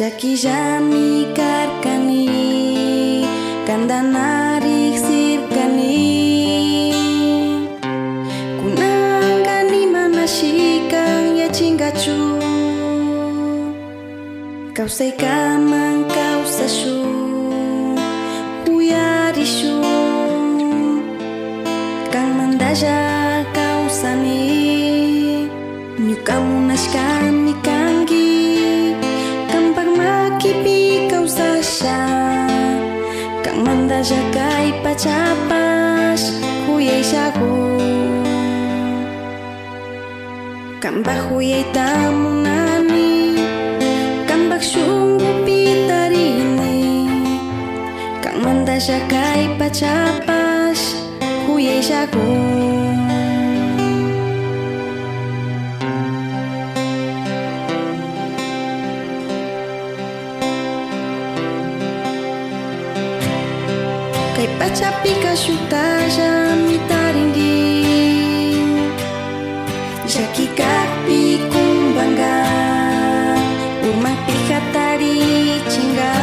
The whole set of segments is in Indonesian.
Jaki jami karkani kanda narik sirkani kunangani mana shikang ya chingachu kau say kamang kau sashu huyarishu kang mandaja kau sani nyukamunas kami kangi kipi kau sasha kang manda jagai pacapas huyai saku kambak huyai tamunani kambak sungguh pitarini kang manda jagai pacapas huyai saku. Kay pacapi kasuta jami taringgi Jaki kapi kumbangga Umang pikatari cingga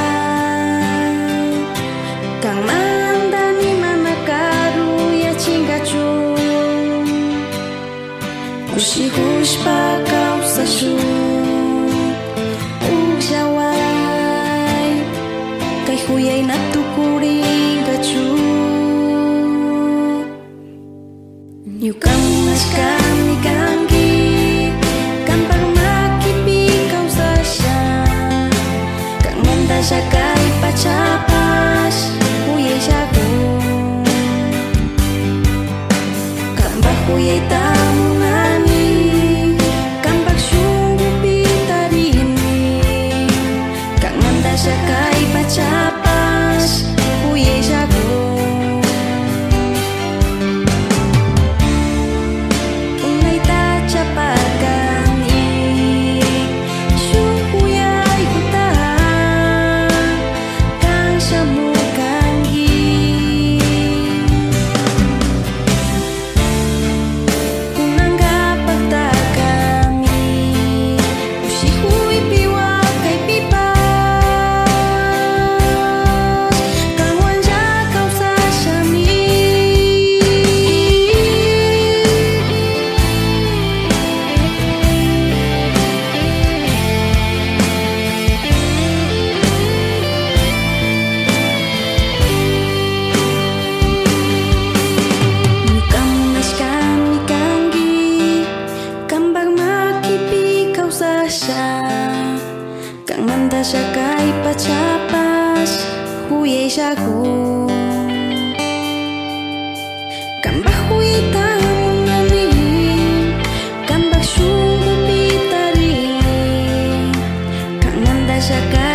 Kang mandani mana karu ya cingga cu Hushi hushpa kau sasu Ujawai Kay huyay natukuri Nyukamunas kami kangi Kampar makipi kau sasya Kang manda jagai pacapas huyai jago Kambak huyai tamunani Kambak sungguh pitarini Kang manda jagai pacapas huyai jago Kang manda jagai pacapas huyai jago Kambak huyai tamunani Kambak sungguh pitarini Kang manda jagai